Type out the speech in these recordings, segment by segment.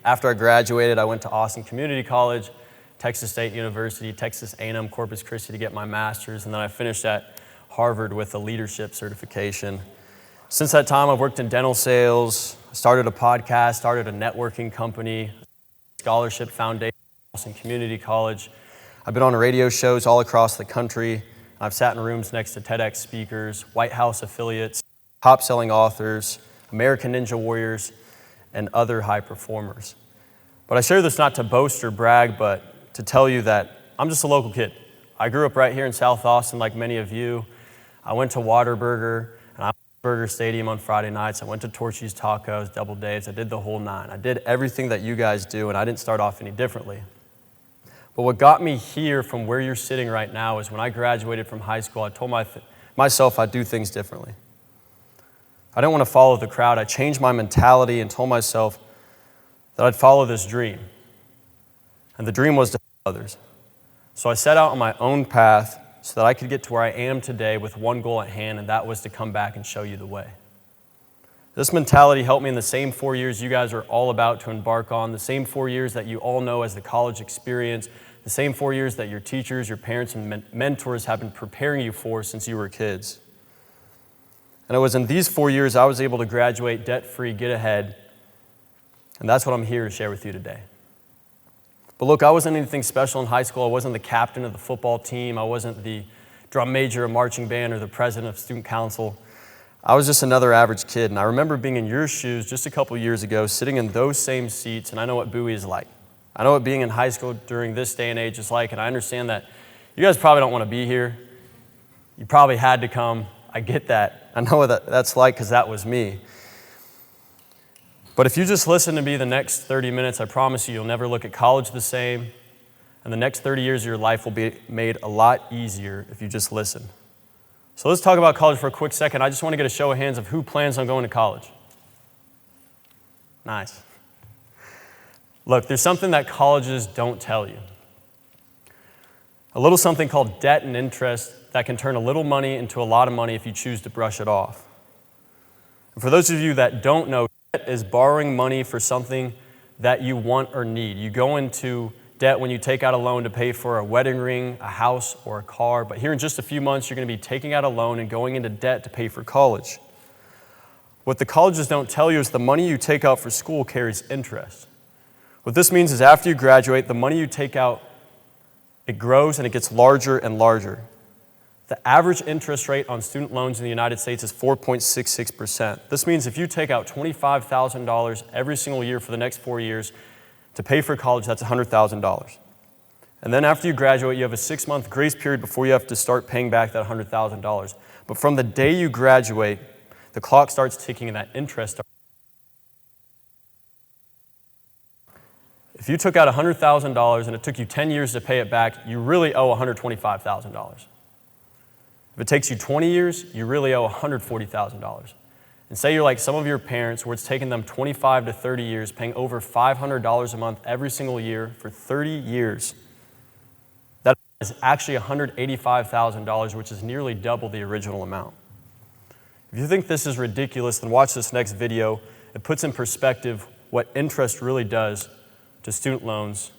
After I graduated, I went to Austin Community College, Texas State University, Texas A&M Corpus Christi to get my master's, and then I finished at Harvard with a leadership certification. Since that time, I've worked in dental sales, started a podcast, started a networking company, scholarship foundation at Austin Community College. I've been on radio shows all across the country. I've sat in rooms next to TEDx speakers, White House affiliates, top-selling authors, American Ninja Warriors, and other high performers. But I share this not to boast or brag, but to tell you that I'm just a local kid. I grew up right here in South Austin like many of you. I went to Whataburger, and I went to Burger Stadium on Friday nights. I went to Torchy's Tacos, Double Dave's. I did the whole nine. I did everything that you guys do, and I didn't start off any differently. But what got me here from where you're sitting right now is when I graduated from high school, I told myself I'd do things differently. I didn't want to follow the crowd. I changed my mentality and told myself that I'd follow this dream. And the dream was to help others. So I set out on my own path so that I could get to where I am today with one goal at hand, and that was to come back and show you the way. This mentality helped me in the same 4 years you guys are all about to embark on, the same 4 years that you all know as the college experience, the same 4 years that your teachers, your parents, and mentors have been preparing you for since you were kids. And it was in these 4 years I was able to graduate debt-free, get ahead, and that's what I'm here to share with you today. But look, I wasn't anything special in high school. I wasn't the captain of the football team. I wasn't the drum major of marching band or the president of student council. I was just another average kid, and I remember being in your shoes just a couple years ago, sitting in those same seats, and I know what Bowie is like. I know what being in high school during this day and age is like, and I understand that you guys probably don't want to be here. You probably had to come. I get that. I know what that's like because that was me. But if you just listen to me the next 30 minutes, I promise you'll never look at college the same, and the next 30 years of your life will be made a lot easier if you just listen. So let's talk about college for a quick second. I just want to get a show of hands of who plans on going to college. Nice. Look, there's something that colleges don't tell you. A little something called debt and interest that can turn a little money into a lot of money if you choose to brush it off. And for those of you that don't know, debt is borrowing money for something that you want or need. You go into debt when you take out a loan to pay for a wedding ring, a house, or a car. But here in just a few months, you're going to be taking out a loan and going into debt to pay for college. What the colleges don't tell you is the money you take out for school carries interest. What this means is after you graduate, the money you take out, it grows and it gets larger and larger. The average interest rate on student loans in the United States is 4.66%. This means if you take out $25,000 every single year for the next 4 years to pay for college, that's $100,000. And then after you graduate, you have a 6-month grace period before you have to start paying back that $100,000. But from the day you graduate, the clock starts ticking and that interest starts. If you took out $100,000 and it took you 10 years to pay it back, you really owe $125,000. If it takes you 20 years, you really owe $140,000. And say you're like some of your parents where it's taken them 25 to 30 years, paying over $500 a month every single year for 30 years. That is actually $185,000, which is nearly double the original amount. If you think this is ridiculous, then watch this next video. It puts in perspective what interest really does to student loans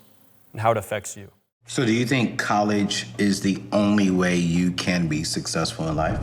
and how it affects you. So do you think college is the only way you can be successful in life?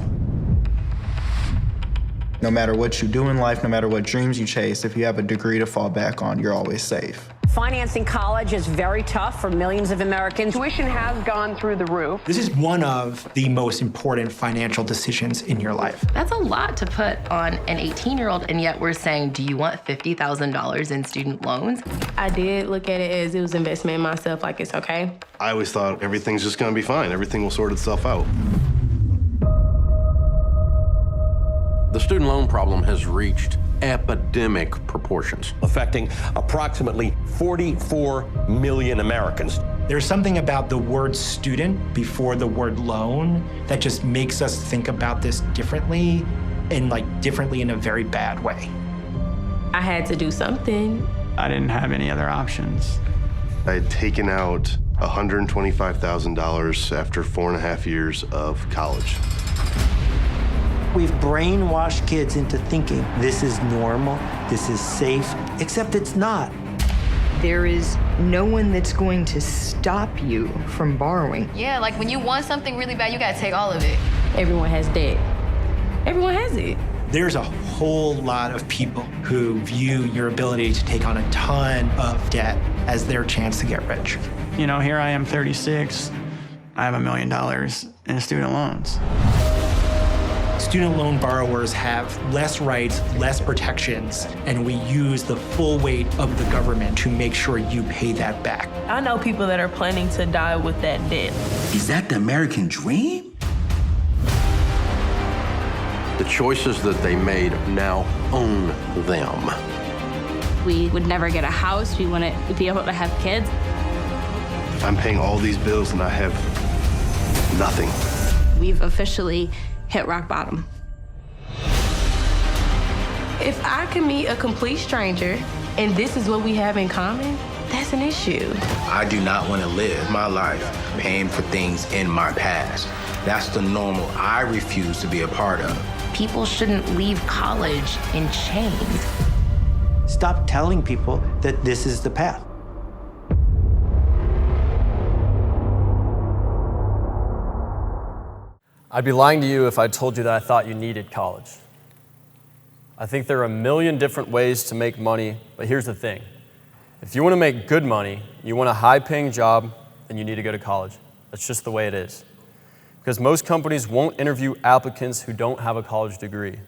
No matter what you do in life, no matter what dreams you chase, if you have a degree to fall back on, you're always safe. Financing college is very tough for millions of Americans. Tuition has gone through the roof. This is one of the most important financial decisions in your life. That's a lot to put on an 18-year-old, and yet we're saying, do you want $50,000 in student loans? I did look at it as it was investment in myself, like it's okay. I always thought everything's just gonna be fine. Everything will sort itself out. The student loan problem has reached epidemic proportions, affecting approximately 44 million Americans. There's something about the word student before the word loan that just makes us think about this differently, and differently in a very bad way. I had to do something. I didn't have any other options. I had taken out $125,000 after 4.5 years of college. We've brainwashed kids into thinking this is normal, this is safe, except it's not. there is no one that's going to stop you from borrowing. Yeah, like when you want something really bad, you gotta take all of it. Everyone has debt. Everyone has it. There's a whole lot of people who view your ability to take on a ton of debt as their chance to get rich. You know, here I am 36. I have $1 million in student loans. Student loan borrowers have less rights, less protections, and we use the full weight of the government to make sure you pay that back. I know people that are planning to die with that debt. Is that the American dream? The choices that they made now own them. We would never get a house. We wouldn't be able to have kids. I'm paying all these bills and I have nothing. We've officially hit rock bottom. If I can meet a complete stranger and this is what we have in common, that's an issue. I do not want to live my life paying for things in my past. That's the normal I refuse to be a part of. People shouldn't leave college in chains. Stop telling people that this is the path. I'd be lying to you if I told you that I thought you needed college. I think there are a million different ways to make money, but here's the thing. If you want to make good money, you want a high-paying job, then you need to go to college. That's just the way it is. Because most companies won't interview applicants who don't have a college degree.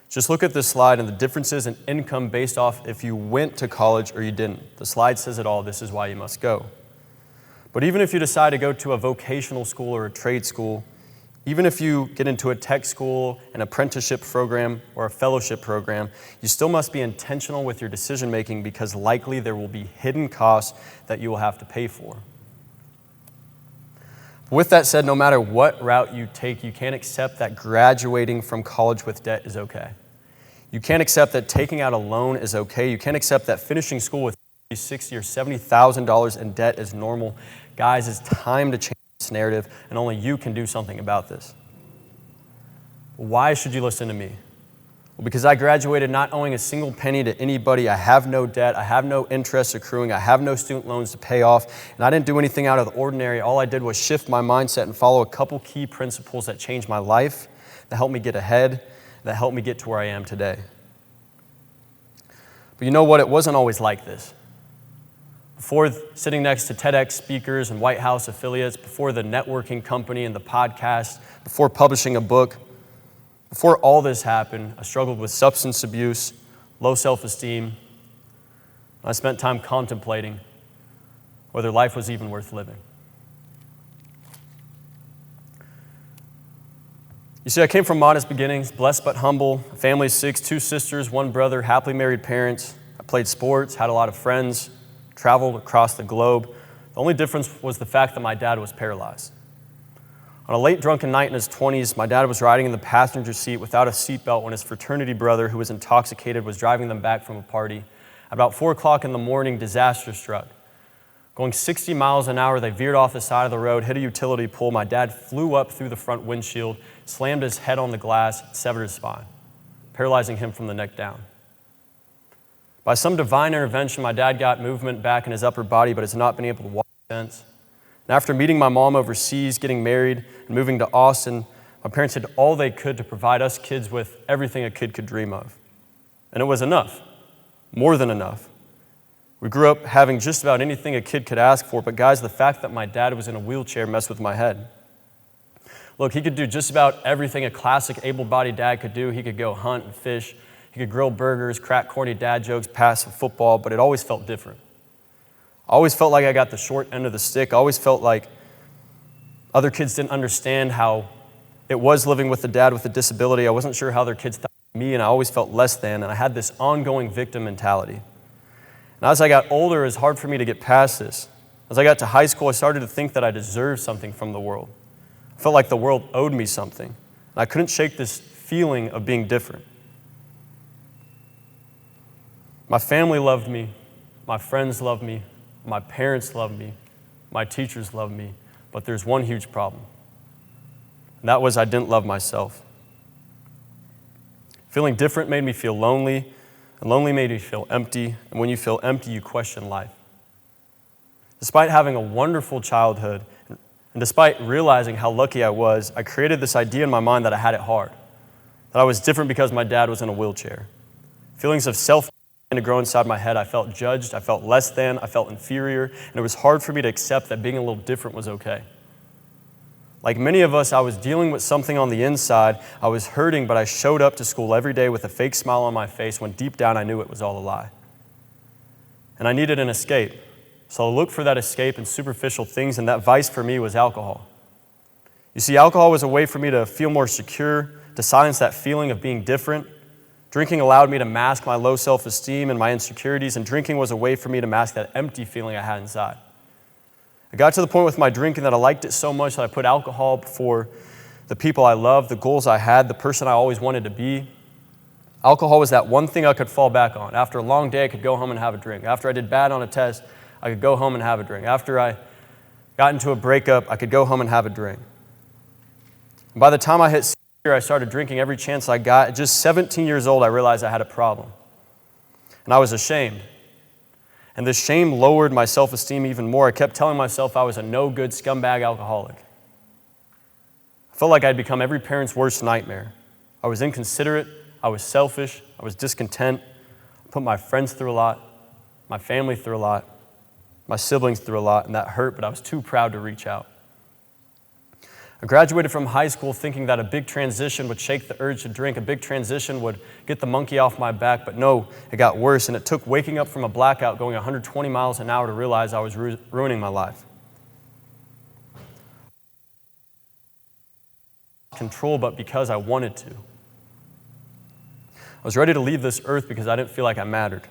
Just look at this slide and the differences in income based off if you went to college or you didn't. The slide says it all. This is why you must go. But even if you decide to go to a vocational school or a trade school, even if you get into a tech school, an apprenticeship program, or a fellowship program, you still must be intentional with your decision making because likely there will be hidden costs that you will have to pay for. With that said, no matter what route you take, you can't accept that graduating from college with debt is okay. You can't accept that taking out a loan is okay. You can't accept that finishing school with $60,000 or $70,000 in debt is normal. Guys, it's time to change this narrative, and only you can do something about this. Why should you listen to me? Well, because I graduated not owing a single penny to anybody. I have no debt. I have no interest accruing. I have no student loans to pay off. And I didn't do anything out of the ordinary. All I did was shift my mindset and follow a couple key principles that changed my life, that helped me get ahead, that helped me get to where I am today. But you know what? It wasn't always like this. Before sitting next to TEDx speakers and White House affiliates, before the networking company and the podcast, before publishing a book, before all this happened, I struggled with substance abuse, low self-esteem. I spent time contemplating whether life was even worth living. You see, I came from modest beginnings, blessed but humble, a family of 6, 2 sisters, 1 brother, happily married parents. I played sports, had a lot of friends, traveled across the globe. The only difference was the fact that my dad was paralyzed. On a late drunken night in his 20s, my dad was riding in the passenger seat without a seatbelt when his fraternity brother, who was intoxicated, was driving them back from a party. About 4 o'clock in the morning, disaster struck. Going 60 miles an hour, they veered off the side of the road, hit a utility pole. My dad flew up through the front windshield, slammed his head on the glass, severed his spine, paralyzing him from the neck down. By some divine intervention, my dad got movement back in his upper body, but has not been able to walk since. And after meeting my mom overseas, getting married, and moving to Austin, my parents did all they could to provide us kids with everything a kid could dream of. And it was enough, more than enough. We grew up having just about anything a kid could ask for, but guys, the fact that my dad was in a wheelchair messed with my head. Look, he could do just about everything a classic able-bodied dad could do. He could go hunt and fish. He could grill burgers, crack corny dad jokes, pass the football, but it always felt different. I always felt like I got the short end of the stick. I always felt like other kids didn't understand how it was living with a dad with a disability. I wasn't sure how their kids thought of me, and I always felt less than, and I had this ongoing victim mentality. And as I got older, it was hard for me to get past this. As I got to high school, I started to think that I deserved something from the world. I felt like the world owed me something, and I couldn't shake this feeling of being different. My family loved me, my friends loved me, my parents loved me, my teachers loved me, but there's one huge problem. And that was I didn't love myself. Feeling different made me feel lonely, and lonely made me feel empty, and when you feel empty, you question life. Despite having a wonderful childhood, and despite realizing how lucky I was, I created this idea in my mind that I had it hard, that I was different because my dad was in a wheelchair. Feelings of self began to grow inside my head. I felt judged, I felt less than, I felt inferior, and it was hard for me to accept that being a little different was okay. Like many of us, I was dealing with something on the inside. I was hurting, but I showed up to school every day with a fake smile on my face when deep down I knew it was all a lie. And I needed an escape. So I looked for that escape in superficial things, and that vice for me was alcohol. You see, alcohol was a way for me to feel more secure, to silence that feeling of being different. Drinking allowed me to mask my low self-esteem and my insecurities, and drinking was a way for me to mask that empty feeling I had inside. I got to the point with my drinking that I liked it so much that I put alcohol before the people I loved, the goals I had, the person I always wanted to be. Alcohol was that one thing I could fall back on. After a long day, I could go home and have a drink. After I did bad on a test, I could go home and have a drink. After I got into a breakup, I could go home and have a drink. And by the time I hit senior year, I started drinking every chance I got. At just 17 years old, I realized I had a problem. And I was ashamed. And this shame lowered my self-esteem even more. I kept telling myself I was a no-good scumbag alcoholic. I felt like I'd become every parent's worst nightmare. I was inconsiderate, I was selfish, I was discontent. I put my friends through a lot, my family through a lot, my siblings through a lot, and that hurt, but I was too proud to reach out. I graduated from high school thinking that a big transition would shake the urge to drink, a big transition would get the monkey off my back, but no, it got worse, and it took waking up from a blackout going 120 miles an hour to realize I was ruining my life. Control, but because I wanted to. I was ready to leave this earth because I didn't feel like I mattered.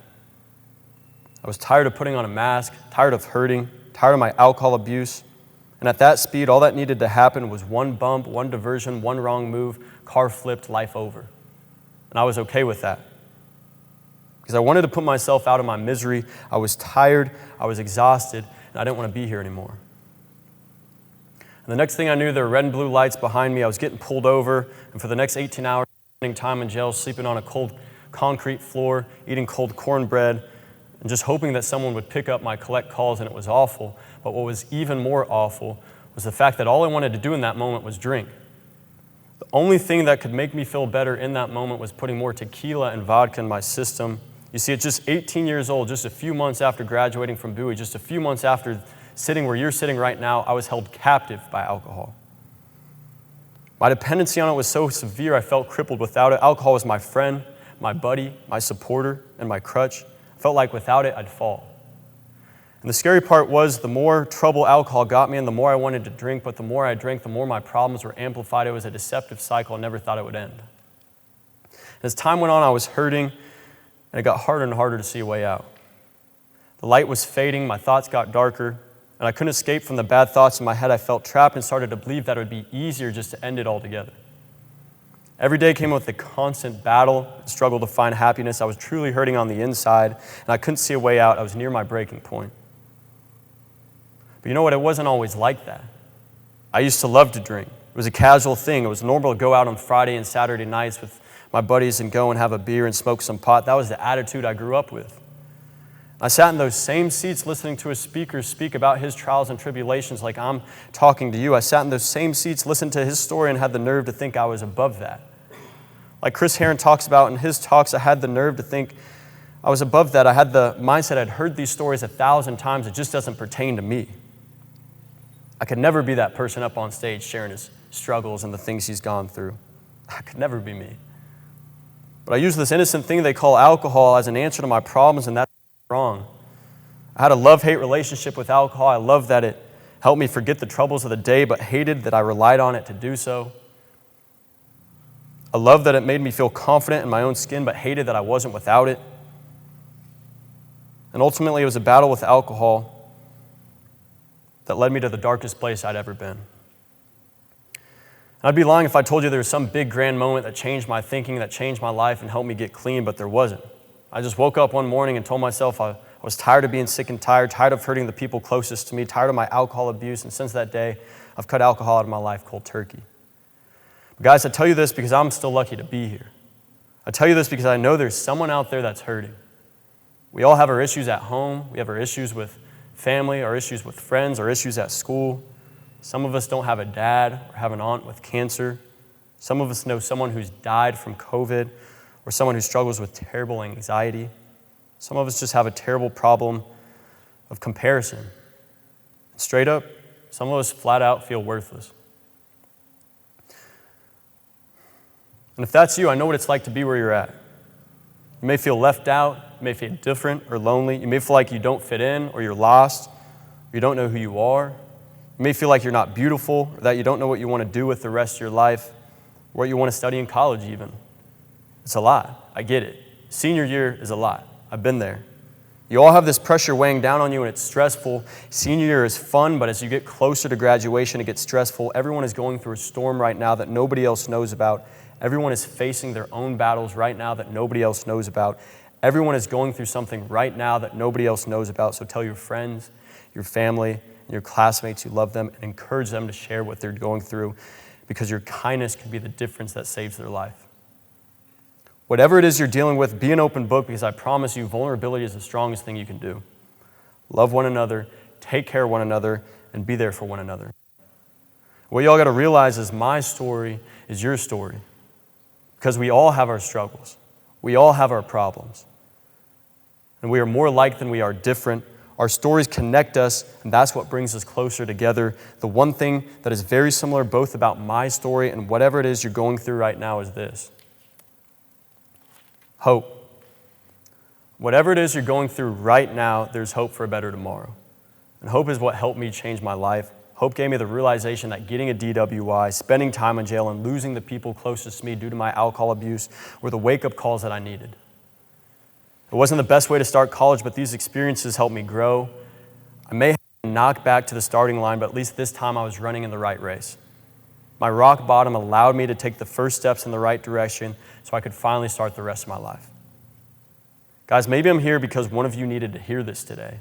I was tired of putting on a mask, tired of hurting, tired of my alcohol abuse. And at that speed, all that needed to happen was one bump, one diversion, one wrong move, car flipped, life over. And I was okay with that. Because I wanted to put myself out of my misery. I was tired, I was exhausted, and I didn't want to be here anymore. And the next thing I knew, there were red and blue lights behind me. I was getting pulled over, and for the next 18 hours, spending time in jail, sleeping on a cold concrete floor, eating cold cornbread, and just hoping that someone would pick up my collect calls, and it was awful. But what was even more awful was the fact that all I wanted to do in that moment was drink. The only thing that could make me feel better in that moment was putting more tequila and vodka in my system. You see, at just 18 years old, just a few months after graduating from Bowie, just a few months after sitting where you're sitting right now, I was held captive by alcohol. My dependency on it was so severe, I felt crippled without it. Alcohol was my friend, my buddy, my supporter, and my crutch. I felt like without it, I'd fall. And the scary part was the more trouble alcohol got me and the more I wanted to drink, but the more I drank, the more my problems were amplified. It was a deceptive cycle. I never thought it would end. As time went on, I was hurting, and it got harder and harder to see a way out. The light was fading, my thoughts got darker, and I couldn't escape from the bad thoughts in my head. I felt trapped and started to believe that it would be easier just to end it altogether. Every day came with a constant battle, struggle to find happiness. I was truly hurting on the inside, and I couldn't see a way out. I was near my breaking point. But you know what? It wasn't always like that. I used to love to drink. It was a casual thing. It was normal to go out on Friday and Saturday nights with my buddies and go and have a beer and smoke some pot. That was the attitude I grew up with. I sat in those same seats listening to a speaker speak about his trials and tribulations like I'm talking to you. I sat in those same seats, listened to his story, and had the nerve to think I was above that. Like Chris Herron talks about in his talks, I had the nerve to think I was above that. I had the mindset I'd heard these stories 1,000 times. It just doesn't pertain to me. I could never be that person up on stage sharing his struggles and the things he's gone through. I could never be me. But I used this innocent thing they call alcohol as an answer to my problems, and that's wrong. I had a love-hate relationship with alcohol. I loved that it helped me forget the troubles of the day, but hated that I relied on it to do so. I loved that it made me feel confident in my own skin, but hated that I wasn't without it. And ultimately, it was a battle with alcohol that led me to the darkest place I'd ever been. I'd be lying if I told you there was some big grand moment that changed my thinking, that changed my life and helped me get clean, but there wasn't. I just woke up one morning and told myself I was tired of being sick and tired of hurting the people closest to me, tired of my alcohol abuse, and since that day, I've cut alcohol out of my life cold turkey. But guys, I tell you this because I'm still lucky to be here. I tell you this because I know there's someone out there that's hurting. We all have our issues at home. We have our issues with family, our issues with friends, our issues at school. Some of us don't have a dad or have an aunt with cancer. Some of us know someone who's died from COVID or someone who struggles with terrible anxiety. Some of us just have a terrible problem of comparison. Straight up, some of us flat out feel worthless. And if that's you, I know what it's like to be where you're at. You may feel left out, you may feel different or lonely, you may feel like you don't fit in or you're lost, or you don't know who you are. You may feel like you're not beautiful, or that you don't know what you want to do with the rest of your life, or what you want to study in college even. It's a lot, I get it. Senior year is a lot, I've been there. You all have this pressure weighing down on you and it's stressful. Senior year is fun, but as you get closer to graduation, it gets stressful. Everyone is going through a storm right now that nobody else knows about. Everyone is facing their own battles right now that nobody else knows about. Everyone is going through something right now that nobody else knows about. So tell your friends, your family, and your classmates you love them and encourage them to share what they're going through because your kindness can be the difference that saves their life. Whatever it is you're dealing with, be an open book because I promise you vulnerability is the strongest thing you can do. Love one another, take care of one another, and be there for one another. What y'all got to realize is my story is your story. Because we all have our struggles. We all have our problems. And we are more alike than we are different. Our stories connect us, and that's what brings us closer together. The one thing that is very similar both about my story and whatever it is you're going through right now is this. Hope. Whatever it is you're going through right now, there's hope for a better tomorrow. And hope is what helped me change my life. Hope gave me the realization that getting a DWI, spending time in jail, and losing the people closest to me due to my alcohol abuse were the wake-up calls that I needed. It wasn't the best way to start college, but these experiences helped me grow. I may have been knocked back to the starting line, but at least this time I was running in the right race. My rock bottom allowed me to take the first steps in the right direction so I could finally start the rest of my life. Guys, maybe I'm here because one of you needed to hear this today.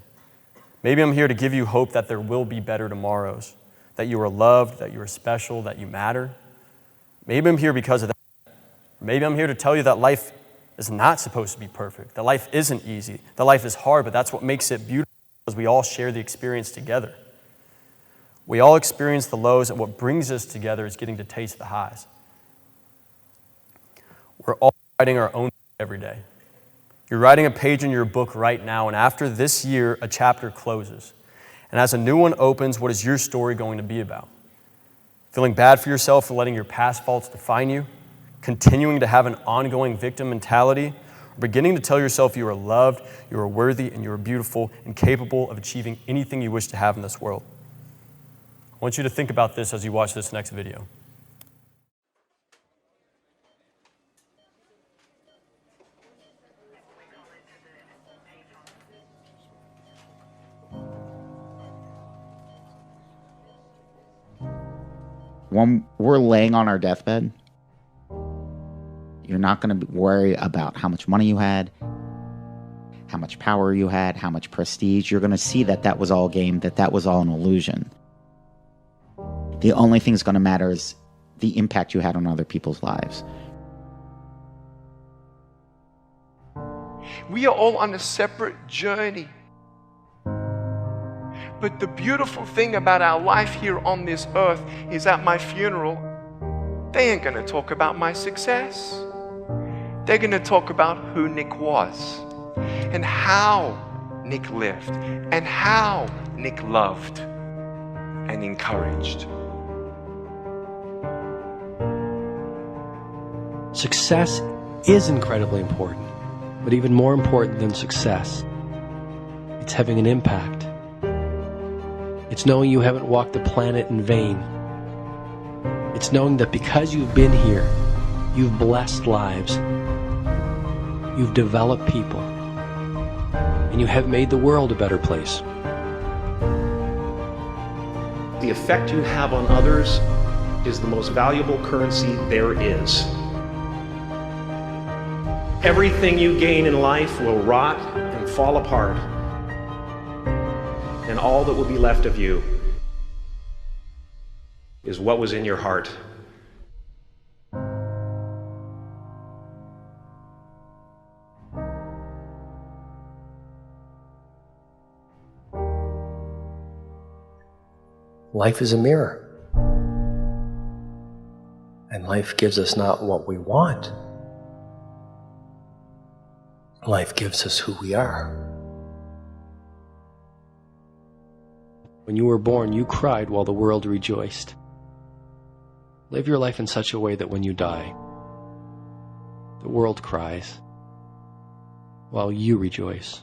Maybe I'm here to give you hope that there will be better tomorrows, that you are loved, that you are special, that you matter. Maybe I'm here because of that. Maybe I'm here to tell you that life is not supposed to be perfect, that life isn't easy, that life is hard, but that's what makes it beautiful because we all share the experience together. We all experience the lows, and what brings us together is getting to taste the highs. We're all writing our own every day. You're writing a page in your book right now, and after this year, a chapter closes. And as a new one opens, what is your story going to be about? Feeling bad for yourself for letting your past faults define you? Continuing to have an ongoing victim mentality? Or beginning to tell yourself you are loved, you are worthy, and you are beautiful and capable of achieving anything you wish to have in this world? I want you to think about this as you watch this next video. When we're laying on our deathbed, you're not going to worry about how much money you had, how much power you had, how much prestige. You're going to see that that was all game, that that was all an illusion. The only thing that's going to matter is the impact you had on other people's lives. We are all on a separate journey. But the beautiful thing about our life here on this earth is at my funeral, they ain't going to talk about my success. They're going to talk about who Nick was and how Nick lived and how Nick loved and encouraged. Success is incredibly important, but even more important than success, it's having an impact. It's knowing you haven't walked the planet in vain. It's knowing that because you've been here, you've blessed lives, you've developed people, and you have made the world a better place. The effect you have on others is the most valuable currency there is. Everything you gain in life will rot and fall apart, and all that will be left of you is what was in your heart. Life is a mirror. And life gives us not what we want. Life gives us who we are. When you were born, you cried while the world rejoiced. Live your life in such a way that when you die, the world cries while you rejoice.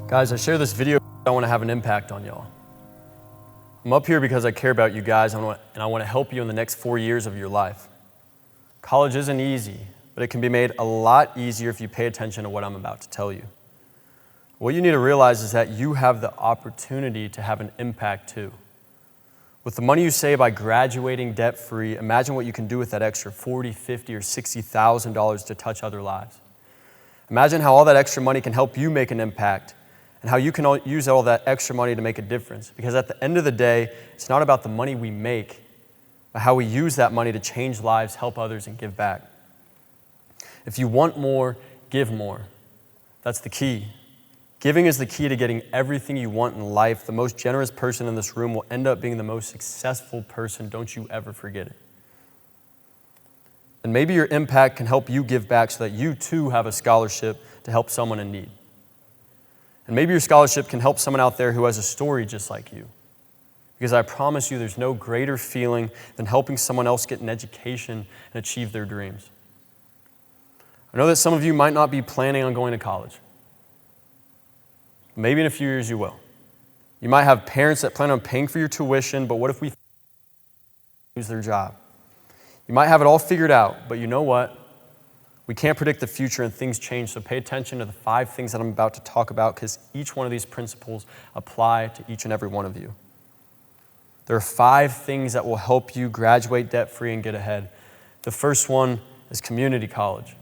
Guys, I share this video. I want to have an impact on y'all. I'm up here because I care about you guys and I want to help you in the next 4 years of your life. College isn't easy, but it can be made a lot easier if you pay attention to what I'm about to tell you. What you need to realize is that you have the opportunity to have an impact too. With the money you save by graduating debt-free, imagine what you can do with that extra $40,000, $50,000, or $60,000 to touch other lives. Imagine how all that extra money can help you make an impact and how you can use all that extra money to make a difference. Because at the end of the day, it's not about the money we make, but how we use that money to change lives, help others, and give back. If you want more, give more. That's the key. Giving is the key to getting everything you want in life. The most generous person in this room will end up being the most successful person. Don't you ever forget it. And maybe your impact can help you give back so that you too have a scholarship to help someone in need. And maybe your scholarship can help someone out there who has a story just like you. Because I promise you there's no greater feeling than helping someone else get an education and achieve their dreams. I know that some of you might not be planning on going to college. Maybe in a few years you will. You might have parents that plan on paying for your tuition, but what if we lose their job? You might have it all figured out, but you know what? We can't predict the future and things change, so pay attention to the 5 things that I'm about to talk about because each one of these principles apply to each and every one of you. There are 5 things that will help you graduate debt-free and get ahead. The first one is community college.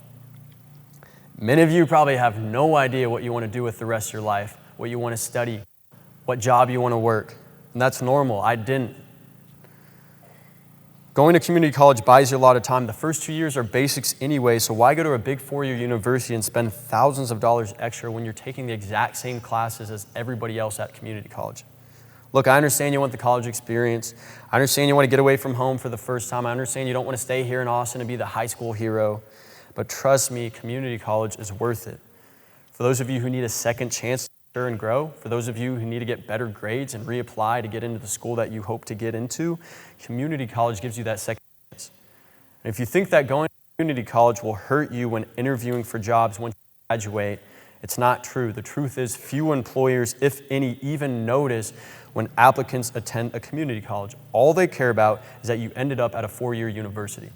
Many of you probably have no idea what you want to do with the rest of your life, what you want to study, what job you want to work. And that's normal. I didn't. Going to community college buys you a lot of time. The first 2 years are basics anyway, so why go to a big 4-year university and spend thousands of dollars extra when you're taking the exact same classes as everybody else at community college? Look, I understand you want the college experience. I understand you want to get away from home for the first time. I understand you don't want to stay here in Austin and be the high school hero. But trust me, community college is worth it. For those of you who need a second chance to mature and grow, for those of you who need to get better grades and reapply to get into the school that you hope to get into, community college gives you that second chance. And if you think that going to community college will hurt you when interviewing for jobs once you graduate, it's not true. The truth is few employers, if any, even notice when applicants attend a community college. All they care about is that you ended up at a 4-year university.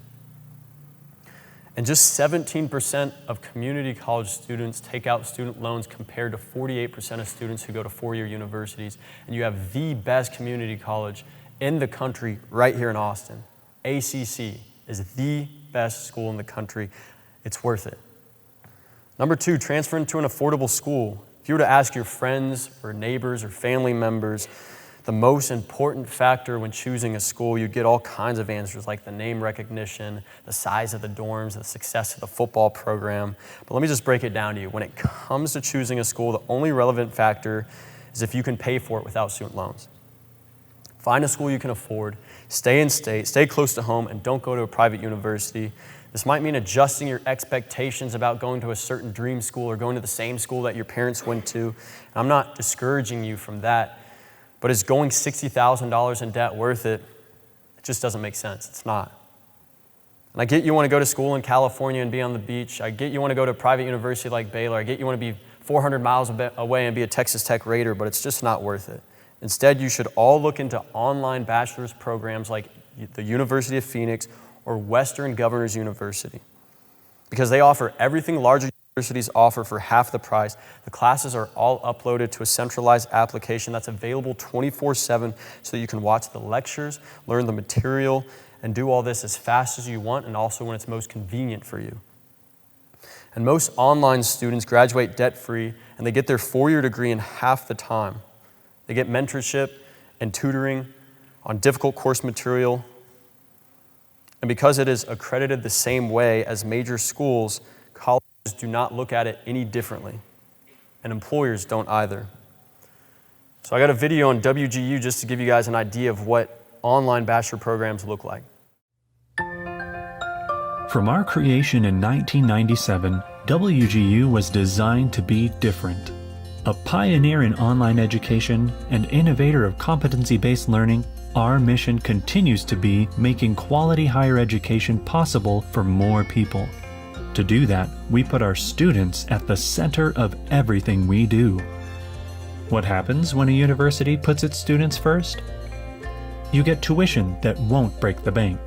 And just 17% of community college students take out student loans compared to 48% of students who go to 4-year universities. And you have the best community college in the country right here in Austin. ACC is the best school in the country. It's worth it. Number 2, transfer into an affordable school. If you were to ask your friends or neighbors or family members, the most important factor when choosing a school, you get all kinds of answers like the name recognition, the size of the dorms, the success of the football program. But let me just break it down to you. When it comes to choosing a school, the only relevant factor is if you can pay for it without student loans. Find a school you can afford, stay in state, stay close to home, and don't go to a private university. This might mean adjusting your expectations about going to a certain dream school or going to the same school that your parents went to. And I'm not discouraging you from that. But is going $60,000 in debt worth it? It just doesn't make sense. It's not. And I get you want to go to school in California and be on the beach. I get you want to go to a private university like Baylor. I get you want to be 400 miles away and be a Texas Tech Raider, but it's just not worth it. Instead, you should all look into online bachelor's programs like the University of Phoenix or Western Governors University because they offer everything larger universities offer for half the price. The classes are all uploaded to a centralized application that's available 24/7 so that you can watch the lectures, learn the material, and do all this as fast as you want and also when it's most convenient for you. And most online students graduate debt-free and they get their 4-year degree in half the time. They get mentorship and tutoring on difficult course material. And because it is accredited the same way as major schools, colleges do not look at it any differently, and employers don't either. So I got a video on WGU just to give you guys an idea of what online bachelor programs look like. From our creation in 1997, WGU was designed to be different. A pioneer in online education and innovator of competency-based learning, our mission continues to be making quality higher education possible for more people. To do that, we put our students at the center of everything we do. What happens when a university puts its students first? You get tuition that won't break the bank.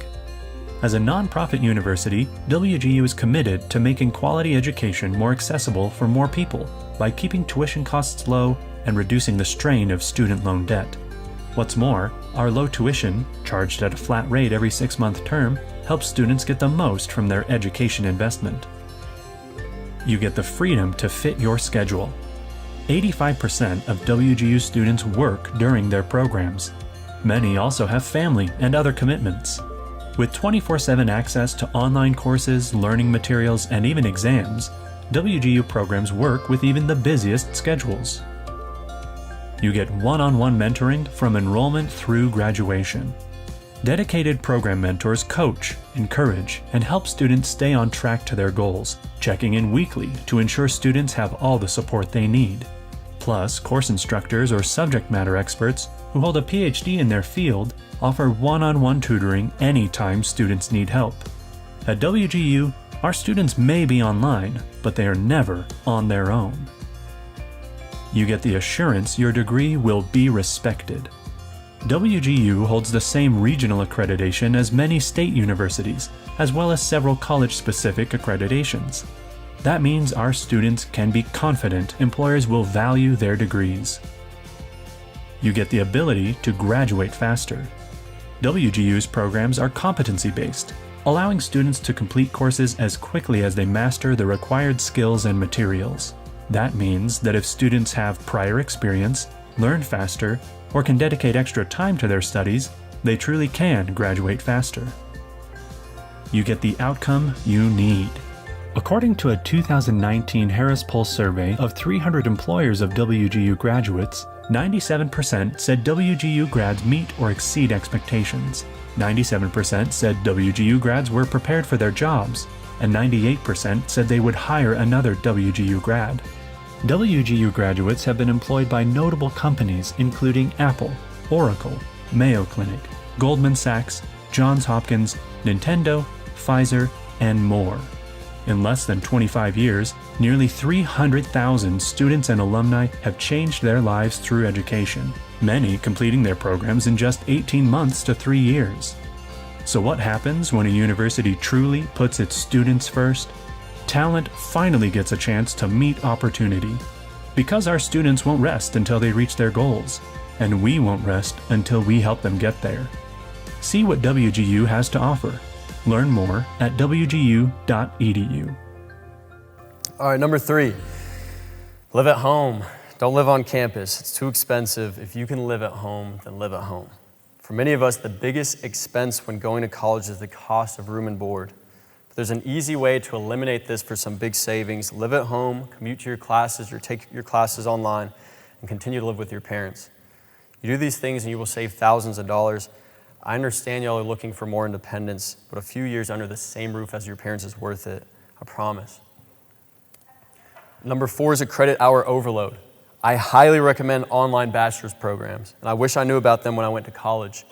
As a nonprofit university, WGU is committed to making quality education more accessible for more people by keeping tuition costs low and reducing the strain of student loan debt. What's more, our low tuition, charged at a flat rate every 6-month term, helps students get the most from their education investment. You get the freedom to fit your schedule. 85% of WGU students work during their programs. Many also have family and other commitments. With 24/7 access to online courses, learning materials, and even exams, WGU programs work with even the busiest schedules. You get one-on-one mentoring from enrollment through graduation. Dedicated program mentors coach, encourage, and help students stay on track to their goals, checking in weekly to ensure students have all the support they need. Plus, course instructors or subject matter experts who hold a PhD in their field offer one-on-one tutoring anytime students need help. At WGU, our students may be online, but they are never on their own. You get the assurance your degree will be respected. WGU holds the same regional accreditation as many state universities, as well as several college-specific accreditations. That means our students can be confident employers will value their degrees. You get the ability to graduate faster. WGU's programs are competency-based, allowing students to complete courses as quickly as they master the required skills and materials. That means that if students have prior experience, learn faster, or can dedicate extra time to their studies, they truly can graduate faster. You get the outcome you need. According to a 2019 Harris Poll survey of 300 employers of WGU graduates, 97% said WGU grads meet or exceed expectations. 97% said WGU grads were prepared for their jobs, and 98% said they would hire another WGU grad. WGU graduates have been employed by notable companies including Apple, Oracle, Mayo Clinic, Goldman Sachs, Johns Hopkins, Nintendo, Pfizer, and more. In less than 25 years, nearly 300,000 students and alumni have changed their lives through education, many completing their programs in just 18 months to 3 years. So what happens when a university truly puts its students first? Talent finally gets a chance to meet opportunity. Because our students won't rest until they reach their goals, and we won't rest until we help them get there. See what WGU has to offer. Learn more at wgu.edu. All right, number 3, live at home. Don't live on campus. It's too expensive. If you can live at home, then live at home. For many of us, the biggest expense when going to college is the cost of room and board. But there's an easy way to eliminate this for some big savings. Live at home, commute to your classes, or take your classes online, and continue to live with your parents. You do these things and you will save thousands of dollars. I understand y'all are looking for more independence, but a few years under the same roof as your parents is worth it. I promise. Number 4 is a credit hour overload. I highly recommend online bachelor's programs, and I wish I knew about them when I went to college.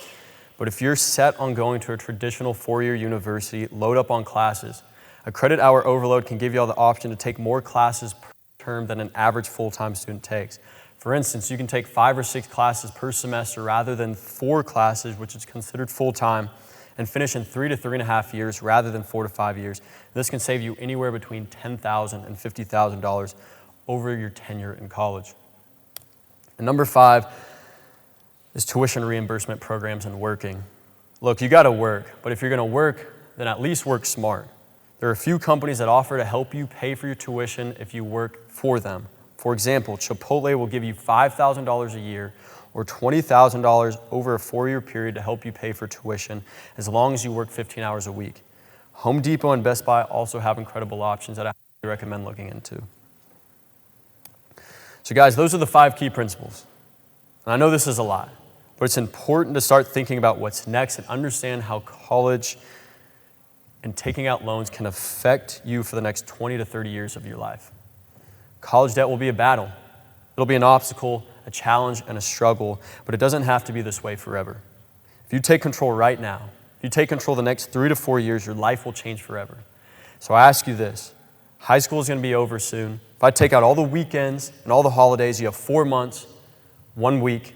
But if you're set on going to a traditional 4-year university, load up on classes. A credit hour overload can give y'all the option to take more classes per term than an average full-time student takes. For instance, you can take 5 or 6 classes per semester rather than 4 classes, which is considered full-time, and finish in 3 to 3.5 years rather than 4 to 5 years. This can save you anywhere between $10,000 and $50,000 over your tenure in college. And number 5 is tuition reimbursement programs and working. Look, you gotta work, but if you're gonna work, then at least work smart. There are a few companies that offer to help you pay for your tuition if you work for them. For example, Chipotle will give you $5,000 a year or $20,000 over a 4-year period to help you pay for tuition as long as you work 15 hours a week. Home Depot and Best Buy also have incredible options that I highly recommend looking into. So guys, those are the 5 key principles. And I know this is a lot, but it's important to start thinking about what's next and understand how college and taking out loans can affect you for the next 20 to 30 years of your life. College debt will be a battle. It'll be an obstacle, a challenge, and a struggle, but it doesn't have to be this way forever. If you take control right now, if you take control the next 3 to 4 years, your life will change forever. So I ask you this. High school is going to be over soon. If I take out all the weekends and all the holidays, you have 4 months, 1 week,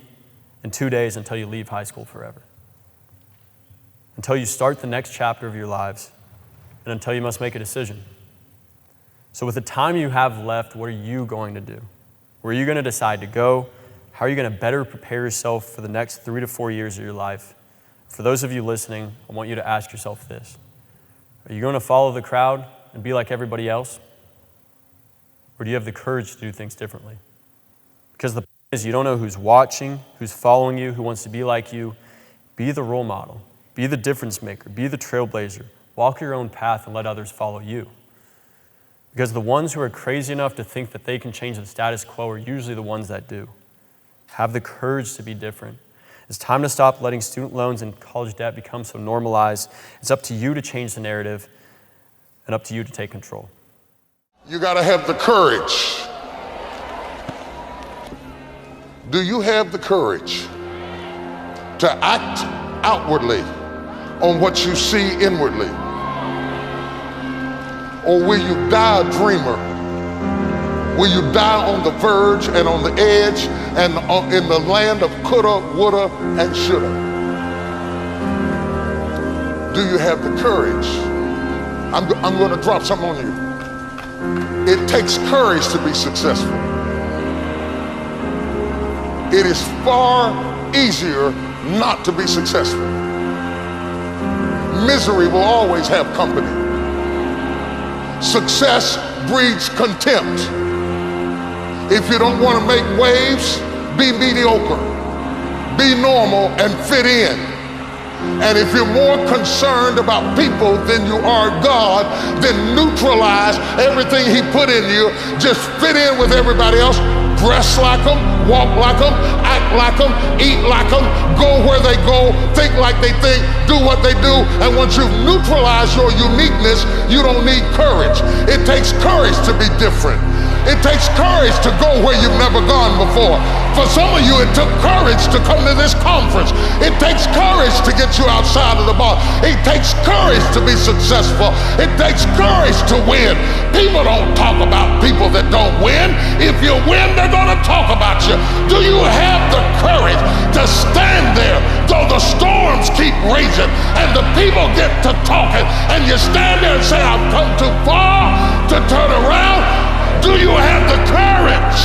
and 2 days until you leave high school forever. Until you start the next chapter of your lives, and until you must make a decision. So with the time you have left, what are you going to do? Where are you going to decide to go? How are you going to better prepare yourself for the next 3 to 4 years of your life? For those of you listening, I want you to ask yourself this. Are you going to follow the crowd and be like everybody else? Or do you have the courage to do things differently? Because the point is, you don't know who's watching, who's following you, who wants to be like you. Be the role model. Be the difference maker. Be the trailblazer. Walk your own path and let others follow you. Because the ones who are crazy enough to think that they can change the status quo are usually the ones that do. Have the courage to be different. It's time to stop letting student loans and college debt become so normalized. It's up to you to change the narrative and up to you to take control. You got to have the courage. Do you have the courage to act outwardly on what you see inwardly? Or will you die a dreamer? Will you die on the verge and on the edge and in the land of coulda, woulda, and shoulda? Do you have the courage? I'm going to drop something on you. It takes courage to be successful. It is far easier not to be successful. Misery will always have company. Success breeds contempt. If you don't want to make waves, be mediocre. Be normal and fit in. And if you're more concerned about people than you are God, then neutralize everything He put in you. Just fit in with everybody else. Dress like them, walk like them, act like them, eat like them, go where they go, think like they think, do what they do. And once you've neutralized your uniqueness, you don't need courage. It takes courage to be different. It takes courage to go where you've never gone before. For some of you, it took courage to come to this conference. It takes courage to get you outside of the bar. It takes courage to be successful. It takes courage to win. People don't talk about people that don't win. If you win, they're going to talk about you. Do you have the courage to stand there though the storms keep raging and the people get to talking and you stand there and say, I've come too far to turn around? Do you have the courage?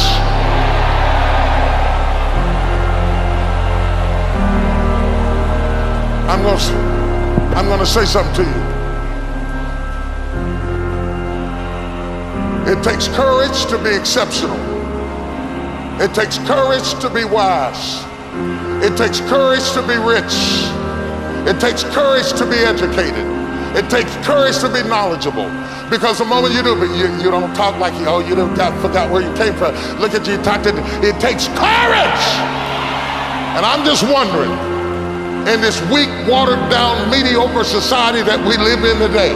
I'm going to say something to you. It takes courage to be exceptional. It takes courage to be wise. It takes courage to be rich. It takes courage to be educated. It takes courage to be knowledgeable. Because the moment you do, but you don't talk like you forgot where you came from. Look at you, it takes courage. And I'm just wondering, in this weak, watered down, mediocre society that we live in today,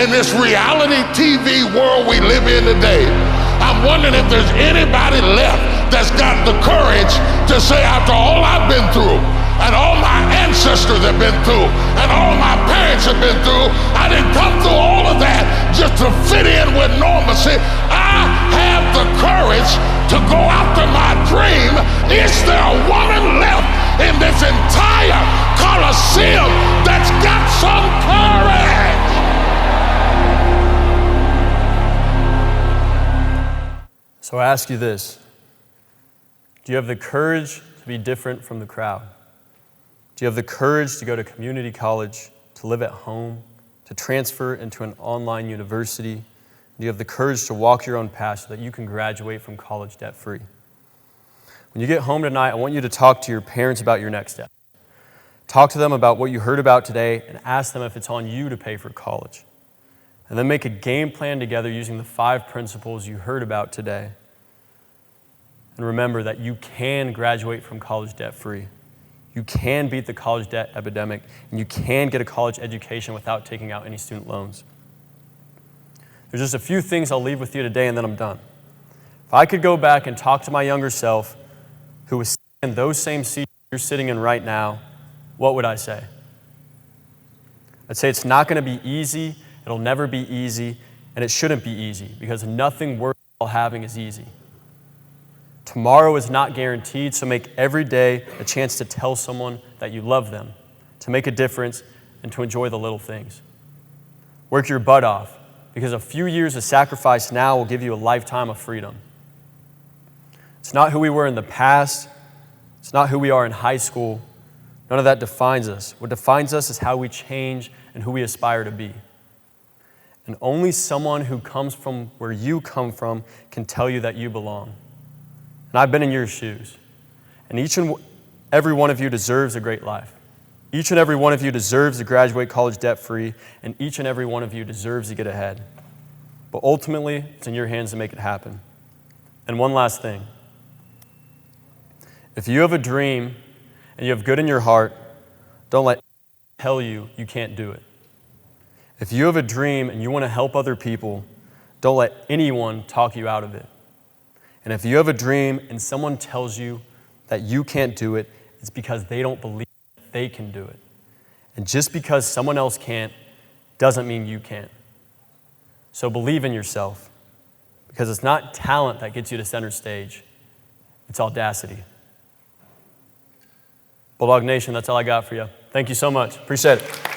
in this reality TV world we live in today, I'm wondering if there's anybody left that's got the courage to say, after all I've been through, and all my ancestors have been through, and all my parents have been through, I didn't come through all of that just to fit in with normalcy. I have the courage to go after my dream. Is there a woman left in this entire Coliseum that's got some courage? So I ask you this. Do you have the courage to be different from the crowd? Do you have the courage to go to community college, to live at home, to transfer into an online university? Do you have the courage to walk your own path so that you can graduate from college debt-free? When you get home tonight, I want you to talk to your parents about your next step. Talk to them about what you heard about today and ask them if it's on you to pay for college. And then make a game plan together using the 5 principles you heard about today. And remember that you can graduate from college debt-free. You can beat the college debt epidemic, and you can get a college education without taking out any student loans. There's just a few things I'll leave with you today, and then I'm done. If I could go back and talk to my younger self who was sitting in those same seats you're sitting in right now, what would I say? I'd say it's not going to be easy, it'll never be easy, and it shouldn't be easy, because nothing worthwhile having is easy. Tomorrow is not guaranteed, so make every day a chance to tell someone that you love them, to make a difference, and to enjoy the little things. Work your butt off, because a few years of sacrifice now will give you a lifetime of freedom. It's not who we were in the past. It's not who we are in high school. None of that defines us. What defines us is how we change and who we aspire to be. And only someone who comes from where you come from can tell you that you belong. And I've been in your shoes. And each and every one of you deserves a great life. Each and every one of you deserves to graduate college debt-free, and each and every one of you deserves to get ahead. But ultimately, it's in your hands to make it happen. And one last thing. If you have a dream and you have good in your heart, don't let anyone tell you you can't do it. If you have a dream and you want to help other people, don't let anyone talk you out of it. And if you have a dream and someone tells you that you can't do it, it's because they don't believe that they can do it. And just because someone else can't doesn't mean you can't. So believe in yourself, because it's not talent that gets you to center stage. It's audacity. Bulldog Nation, that's all I got for you. Thank you so much. Appreciate it.